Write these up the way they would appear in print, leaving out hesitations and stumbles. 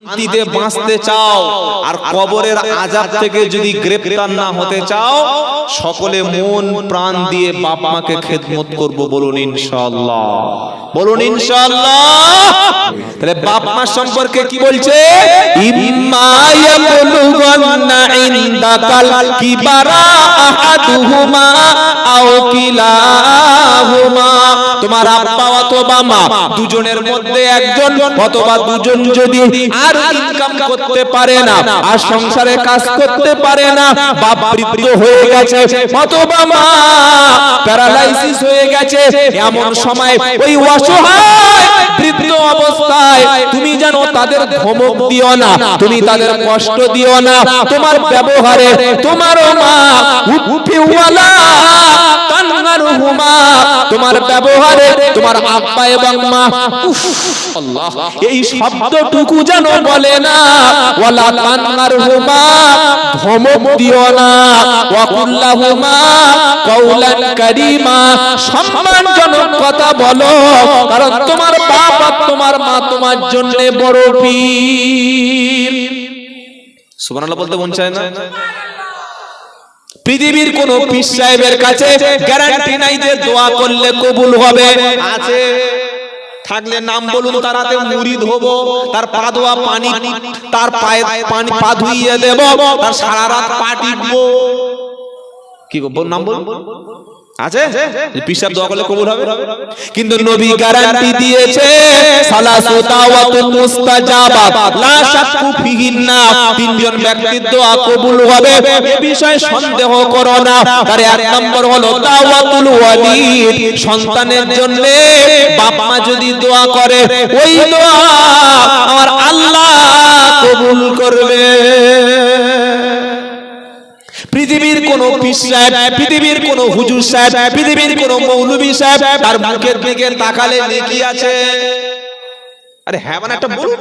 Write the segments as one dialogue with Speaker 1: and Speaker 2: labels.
Speaker 1: শান্তিতে বাঁচতে চাও আর কবরের আযাব থেকে যদি গ্রেফতার না হতে চাও, সকলে মন প্রাণ দিয়ে বাপ মাকে খেদমত করব, বলুন ইনশাআল্লাহ, বলুন ইনশাআল্লাহ। তাহলে বাপ মা সম্পর্কে কি বলছে? ইম্মা ইয়াবলুগান্না ইনদাকাল কিবারা আহাদুহুমা আও কিলাহুমা, তোমার আব্বা অথবা মা দুজনের মধ্যে একজন অথবা দুজন যদি আর ইনকাম করতে পারে না, আর সংসারে কাজ করতে পারে না, বাপ বৃদ্ধ হয়ে গেছে অথবা মা প্যারালাইসিস হয়ে গেছে, এমন সময় ওই অসহায় বৃদ্ধ অবস্থায় তুমি যেন তাদের ধমক দিও না, তুমি তাদের কষ্ট দিও না, তোমার ব্যবহারে তোমার মা উফিওয়ালা তানগারহুমা, তোমার ব্যবহারে তোমার আব্বা এবং মা আল্লাহ এই শব্দটুকু যেন বলে না, ওয়ালা তানগারহুমা, ধমক দিও না, ওয়া কুল্লাহুমা কাওলান কারীমা, সম্মানজনক কথা বলো, কারণ তোমার বাপ আর তোমার মা তোমার জন্য বড় পীর। সুবহানাল্লাহ বলতে মন চায় না? পৃথিবীর কোন পীর সাহেবের কাছে গ্যারান্টি নাই যে দোয়া করলে কবুল হবে। আছে থাকলে নাম বলুন, তার হাতে মুরিদ হব, তার পা ধোয়া পানি, তার পায়ে পানি পা ধুইয়ে দেব, তার সারা রাত পা টিপবো। কি বল, নাম বলুন, আছে যে পীর সাহেব দোয়া করলে কবুল হবে? কিন্তু নবী গ্যারান্টি দিয়েছে সালাসু দাওয়াতুল মুস্তাজাবাত লা শাক্কু ফিহিন্না, তিনজন ব্যক্তির দোয়া কবুল হবে এ বিষয়ে সন্দেহ করো না। তার এক নম্বর হলো দাওয়াতুল ওয়ালিদ, সন্তানের জন্য বাপ মা যদি দোয়া করে ওই দোয়া আমার আল্লাহ কবুল করবে। পৃথিবীর কোন পীর সাহেব, পৃথিবীর কোন হুজুর সাহেব, পৃথিবীর কোন মৌলভী সাহেব তার মুখের দিকে তাকালে নেকি আছে? আরে হ্যাঁ মানে একটা বলুন।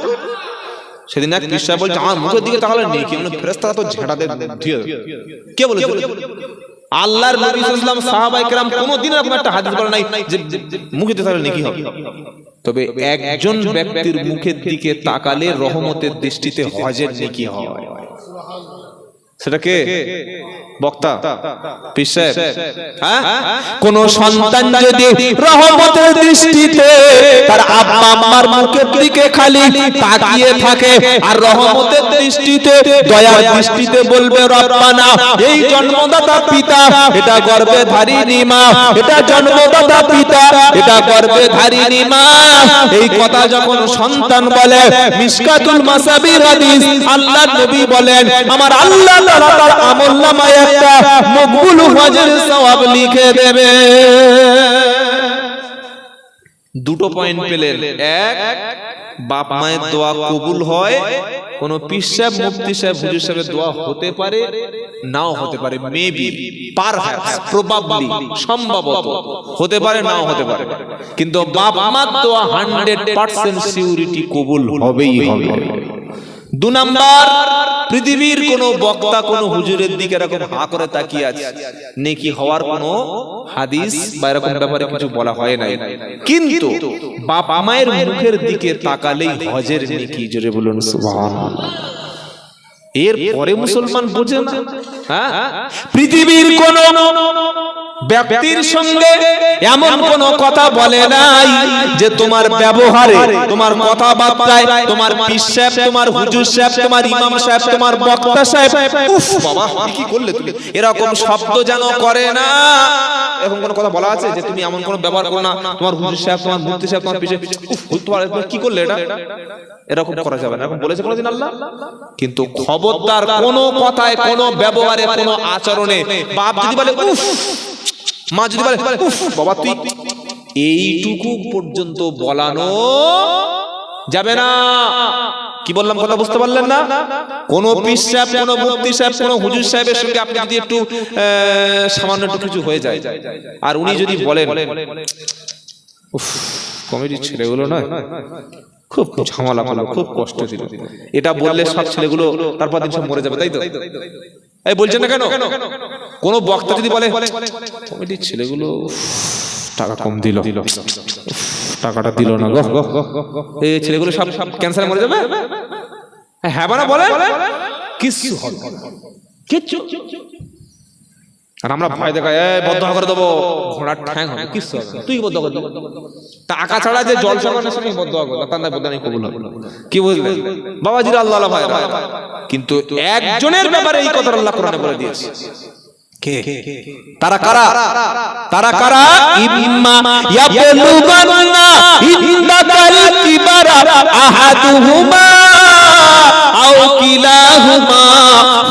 Speaker 1: সেদিন এক পীর সাহেব বলছে আমার মুখের দিকে তাকালে নেকি, মানে ফেরেশতারা তো ঝাঁটাতে দিয়ে। কে বলেছে? আল্লাহর নবী সাল্লাল্লাহু আলাইহি ওয়াসাল্লাম, সাহাবায়ে কেরাম কোনদিন এরকম একটা হাদিস বলে নাই যে মুখের দিকে তাকালে নেকি হবে। তবে একজন ব্যক্তির মুখের দিকে তাকালে রহমতের দৃষ্টিতে হজের নেকি হয়। সেটা কে? বক্তা, পীর সাহেব। কোন সন্তান যদি রহমতের দৃষ্টিতে তার আব্বা আম্মার মুখের দিকে খালি তাকিয়ে থাকে আর রহমতের দৃষ্টিতে দয়ার দৃষ্টিতে বলবে রব্বানা, এই জন্মদাতা পিতা, এটা গর্ভে ধারিণী মা, এটা জন্মদাতা পিতা, এটা গর্ভে ধারিণী মা, এই কথা যখন সন্তান বলে, মিশকাতুল মাসাবির হাদিস, আল্লাহর নবী বলেন আমার আল্লাহ তাআলা তার আমলনামায় একটা মকবুল হজের সওয়াব লিখে দেবে। দুটো পয়েন্ট পেলেন। এক, বাপ মায়ের দোয়া কবুল হয়, কোন পীর সাহেব, মুফতি সাহেব, হুজুর সাহেবের দোয়া হতে পারে নাও হতে পারে, মেবি, পারহ্যাপস, প্রবাবলি, সম্ভবত হতে পারে নাও হতে পারে, কিন্তু বাপ মার দোয়া 100% সিউরিটি কবুল হবেই হবে। দু নাম্বার, পৃথিবীর কোন বক্তা কোন হুজুরের দিকে এরকম হা করে তাকিয়ে আছে, নেকি হওয়ার কোন হাদিস বা এরকম ব্যাপারে কিছু বলা হয় নাই, কিন্তু বাপ মায়ের মুখের দিকে তাকালেই হজের নেকি। জোরে বলুন সুবহানাল্লাহ। এর পরে মুসলমান বোঝে না। পৃথিবীর কোন ব্যক্তির সঙ্গে এমন কোন কথা বলে নাই যে তোমার ব্যবহারে, তোমার কথাবার্তায়, তোমার পীর সাহেব, তোমার হুজুর সাহেব, তোমার ইমাম সাহেব, তোমার বক্তা সাহেব, উফ বাবা কি করলে তুমি, এরকম শব্দ যেন করে না। এরকম কোন কথা বলা আছে যে তুমি এমন কোন ব্যবহার করো না, তোমার হুজুর সাহেব, তোমার মুফতি সাহেব, তোমার পীর সাহেব, উফ তোমার কি করলে এটা, এরকম করা যাবে না। এরকম বলেছে কোনদিন আল্লাহ? কিন্তু খবরদার কোন কথায়, কোন ব্যবহারে, কোন আচরণে বাপ যদি বলে উফ, মা যদি বলে উফ বাবা তুই, এইটুকু পর্যন্ত বলানো যাবে না। কি বললাম কথা বুঝতে পারলেন না? কোন পীর সাহেব, কোন মুফতি সাহেব, কোন হুজুর সাহেবের সঙ্গে আপনি যদি একটু সামান্য একটু কিছু হয়ে যায় আর উনি যদি বলেন উফ কমেডির ছেলেগুলো নয়, খুব ঝামেলা করলো, খুব কষ্ট দিল, এটা বললে সব ছেলেগুলো তারপর দিন সব মরে যাবে, তাই তো? এই বলছেন না কেন? কোন বক্তা যদি বলে কমেডির ছেলেগুলো টাকা কম দিল, টাকাটা দিল না গো, এই ছেলেগুলো সব ক্যান্সারে মরে যাবে, হ্যাঁ বানা বলে কিছু হবে কিচ্ছু। আর আমরা ভয় দেখাই বদদোয়া করে দেবো, ঘোড়ার ঠ্যাং হবে, কিচ্ছু হবে না, তুই বদদোয়া করে দেবো। টাকা ছাড়া যে জল সরকারের সঙ্গে বদদোয়া করলো তার বদদোয়া নেই, কবুল হবে। কি বুঝলেন বাবাজিরা, আল্লাহ ভাই। কিন্তু একজনের ব্যাপারে এই কথা আল্লাহ কোরআনে বলে দিয়েছে, কে? তারা কারা? তারা কারা? ইম্মা ইয়াবলুগান্না ইনদাকাল কিবারা আহাদুহুমা আও কিলাহুমা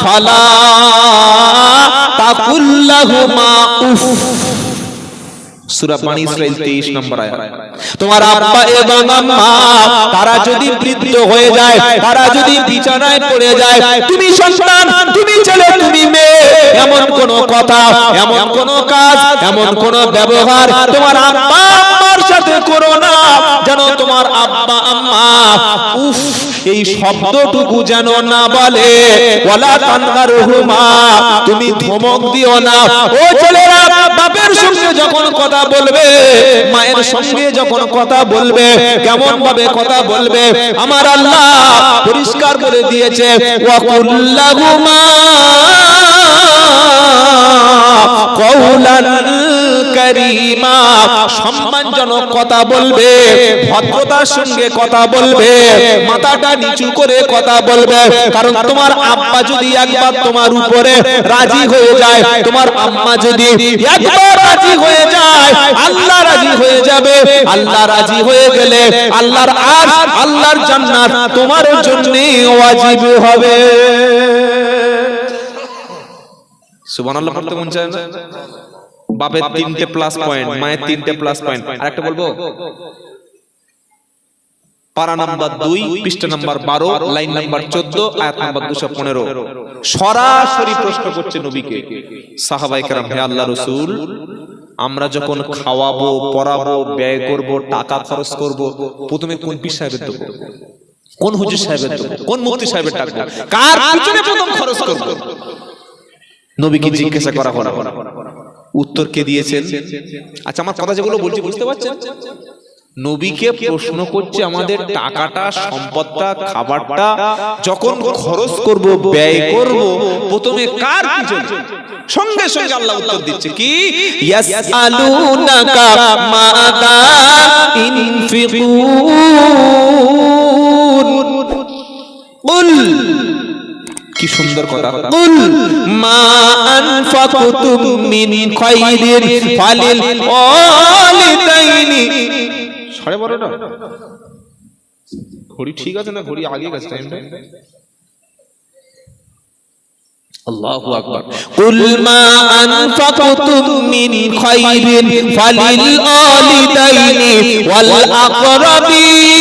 Speaker 1: ফালা তাকুল লাহুমা উফ। সূরা বনী ইসরাঈল 23 নম্বর আয়াত। তোমার আব্বা এবং আম্মা তারা যদি বৃদ্ধ হয়ে যায়, তারা যদি বিছানায় পড়ে যায়, তুমি সন্তান, তুমি ছেলে, তুমি মেয়ে, এমন কোন কথা, এমন কোন কাজ, এমন কোন ব্যবহার তোমার আব্বা আম্মার সাথে করো না যেন তোমার আব্বা আম্মা উফ এই শব্দটুকু যেন না বলে। ওয়ালা তানহারহুমা, তুমি ধমক দিও না। ও ছেলেরা, বাপের সঙ্গে যখন কথা বলবে, মায়ের সঙ্গে যখন কথা বলবে, কেমন ভাবে কথা বলবে আমার আল্লাহ পরিষ্কার করে দিয়েছে, ওয়াকুল্লাহুমা কওলান কারীমা, সম্মানজনক কথা বলবে, ভদ্রতার সঙ্গে কথা বলবে, মাথাটা নিচু করে কথা বলবে। কারণ তোমার আব্বা যদি একবার তোমার উপরে রাজি হয়ে যায়, তোমার আম্মা যদি একবার রাজি হয়ে যায়, আল্লাহ রাজি হয়ে যাবে। আল্লাহ রাজি হয়ে গেলে আল্লাহর আরশ, আল্লাহর জান্নাত তোমার জন্য ওয়াজিব হবে। সুবহানাল্লাহ পড়তে মন চায় না? বাপের 3টে প্লাস পয়েন্ট, মায়ের 3টে প্লাস পয়েন্ট। আরেকটা বলবো, পারা নাম্বার 2 পৃষ্ঠা নাম্বার 12 লাইন নাম্বার 14 আয়াত নাম্বার 215। সরাসরি প্রশ্ন করছে নবীকে সাহাবায়ে কেরাম, হে আল্লাহর রাসূল, আমরা যখন খাওয়াবো, পড়াবো, ব্যয় করব, টাকা খরচ করব, প্রথমে কোন পীর সাহেবের দেব, কোন হুজুর সাহেবের দেব, কোন মুফতি সাহেবের ডাকবো, কার পিছনে প্রথম খরচ করব? নবীকে জিজ্ঞাসা করা হলো, উত্তর কে দিয়েছেন? আচ্ছা, আমার কথা যেগুলো বলছি বুঝতে পারছেন? নবীকে প্রশ্ন করছে আমাদের টাকাটা, সম্পদটা, খাবারটা যখন খরচ করব, ব্যয় করব, প্রথমে কার পিছনে? সঙ্গে সঙ্গে আল্লাহ উত্তর দিচ্ছে কি, ইয়াসআলুনাকা মাযা ইনফিকুন, কুল, কি সুন্দর কথা, কুল মা আনফাকতুম মিন খায়রিন ফালিল ওয়ালিদাইনি। 12:30 ঘড়ি ঠিক আছে না? ঘড়ি আগে গেছে টাইমটা। আল্লাহু আকবার। কুল মা আনফাকতুম মিন খায়রিন ফালিল ওয়ালিদাইনি ওয়াল আকরাবিন।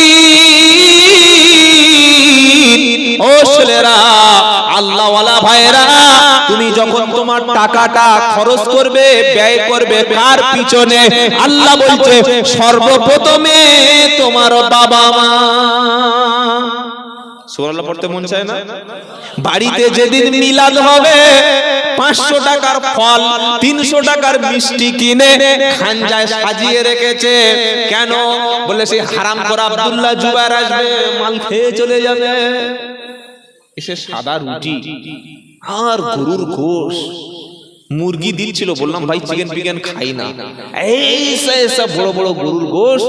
Speaker 1: ও ছেলেরা, আল্লাহ ওয়ালা ভাইরা, তুমি যখন তোমার টাকাটা খরচ করবে, ব্যয় করবে, কার পিছনে? আল্লাহ বলছে সর্বপ্রথমে তোমার বাবা মা। সুবহানাল্লাহ পড়তে মন চায় না? বাড়িতে যেদিন মিলাদ হবে, 500 টাকার ফল, 300 টাকার মিষ্টি কিনে খানজায় সাজিয়ে রেখেছে। কেন? বলে সেই হারামখোর আব্দুল্লাহ জুবায়ের আসবে, মাল খেয়ে চলে যাবে। এসে সাদা রুটি আর গরুর গোশ, মুরগি দিচ্ছিল। বললাম ভাই চিকেন পিকেন খাই না, এইসব বড় বড় গরুর গোশ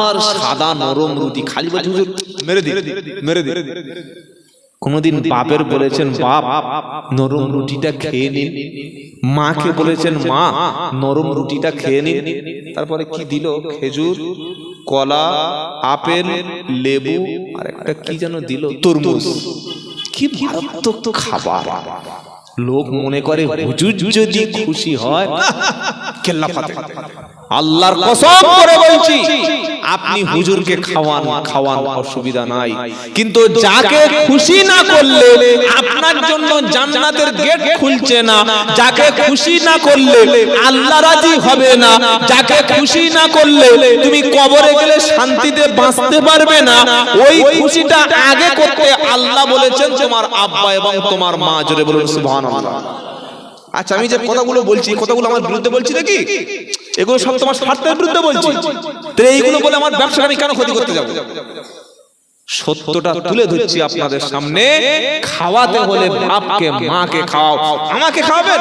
Speaker 1: আর সাদা নরম রুটি। খালি বলছে হুজুর মেরে দিন, মেরে দিন। কোনদিন বাপের বলেছেন বাপ নরম রুটিটা খেয়ে নিন? মাকে বলেছেন মা নরম রুটিটা খেয়ে নিন? তারপরে কি দিল? খেজুর, কলা, আপেল, লেবু আর একটা কি যেন দিল, তরমুজ। কি মারাত্মক খাবার! লোক মনে করে হুজুর যদি খুশি হয় কেল্লা ফাতে। আল্লাহর কসম করে বলছি, আপনি হুজুরকে খাওয়ান, অসুবিধা নাই, কিন্তু যাকে খুশি না করলে আপনার জন্য জান্নাতের গেট খুলছে না। যাকে খুশি না করলে আল্লাহ রাজি হবে না। যাকে খুশি না করলে তুমি কবরে গেলে শান্তিতে বাঁচতে পারবে না। ওই খুশিটা আগে করতে আল্লাহ বলেছেন তোমার আব্বা এবং তোমার মা। জোরে বলুন সুবহানাল্লাহ। আচ্ছা, আমি যে কথাগুলো বলছি, কথাগুলো আমার বিরুদ্ধে বলছি নাকি? এগুলো সব তোমার স্বার্থের বিরুদ্ধে বলছি। তাহলে এইগুলো বলে আমার ব্যবসা আমি কেন ক্ষতি করতে যাব? সত্যটা তুলে ধরছি আপনাদের সামনে। খাওয়াতে হলে বাপকে মাকে খাওয়াও। আমাকে খাওয়াবেন,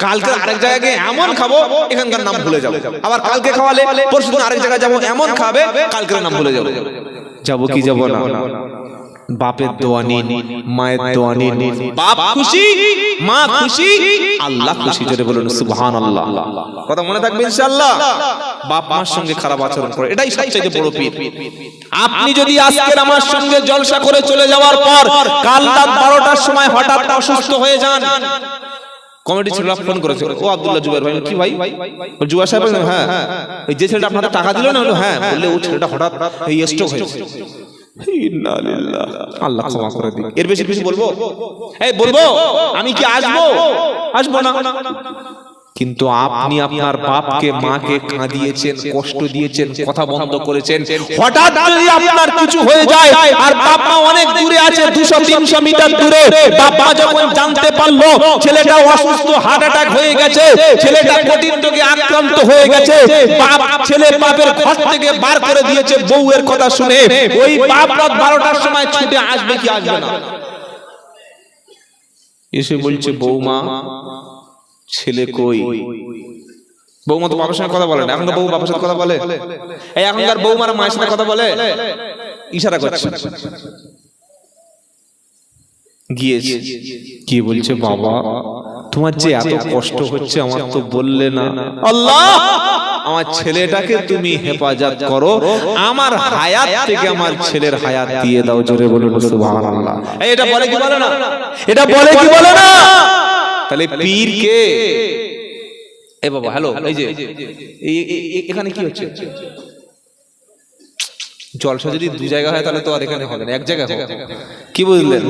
Speaker 1: কালকে আরেক জায়গায় গিয়ে এমন খাবো এখানকার নাম ভুলে যাবো। আবার কালকে খাওয়ালে পরশুদিন আরেক জায়গায় যাবো, এমন খাবে কালকের নাম ভুলে যাবো। যাবো কি যাবো না? বাপের দোয়া নিন, মায়ের দোয়া নিন। বাপ খুশি, মা খুশি, আল্লাহ খুশি। জোরে বলুন সুবহানাল্লাহ। কথা মনে থাকবে ইনশাআল্লাহ। বাপ মার সঙ্গে খারাপ আচরণ করে, এটাই সবচেয়ে বড় পীর। আপনি যদি আজকে আমার সঙ্গে জলসা করে চলে যাওয়ার পর কাল রাত 12টার সময় হঠাৎ অসুস্থ হয়ে যান, কমিটি ছেলেরা ফোন করেছে, ও আব্দুল্লাহ জুবাইর ভাই। কি ভাই? ও জুবাইর সাহেব? হ্যাঁ। ওই যে ছেলেটা আপনাদের টাকা দিল না? হ্যাঁ। বললে ও ছেলেটা হঠাৎ এই স্ট্রোক হয়েছে। ইন্না লিল্লাহ, আল্লাহ ক্ষমা করে দিন। এর বেশি কিছু বলবো? এই বলবো আমি কি আসবো? আসবো না। কিন্তু আপনি আপনার বাপকে মাকে কাঁদিয়েছেন, কষ্ট দিয়েছেন, কথা বন্ধ করেছেন। হঠাৎ যদি আপনার কিছু হয়ে যায় আর বাপ মা অনেক দূরে আছে, 200-300 মিটার দূরে, বাপ মা যখন জানতে পারলো ছেলেটা অসুস্থ, হার্ট অ্যাটাক হয়ে গেছে, ছেলেটা কঠিন রোগে আক্রান্ত হয়ে গেছে, বাপ ছেলে বাপের ঘর থেকে বার করে দিয়েছে বউয়ের কথা শুনে, ওই বাপ রাত 12টার সময় ছুটে আসবে কি আসবে না? এসে বলছে বৌমা ছেলে কই? বৌমা তো বাবার সঙ্গে কথা বলে না। এখনকার বউ বাবার সাথে কথা বলে? এই এখনকার বৌমারা মায়ের সাথে কথা বলে? ইশারা করছে। গিয়েছে, কি বলছে, বাবা তোমার যে এত কষ্ট হচ্ছে আমার তো বললে না। আল্লাহ, আমার ছেলেটাকে তুমি হেফাজত করো, আমার হায়াত থেকে আমার ছেলের হায়াত দিয়ে দাও। জোরে বলুন সুবহানাল্লাহ। এটা বলে কি বলে না? এটা বলে কি বলে না? তাহলে পীর কে? এ বাবা হ্যালো, এই যে এখানে কি হচ্ছে? জলসা যদি দু জায়গা হয় তাহলে তো আর এখানে হবে না, এক জায়গায় হবে। কি বুঝলেন?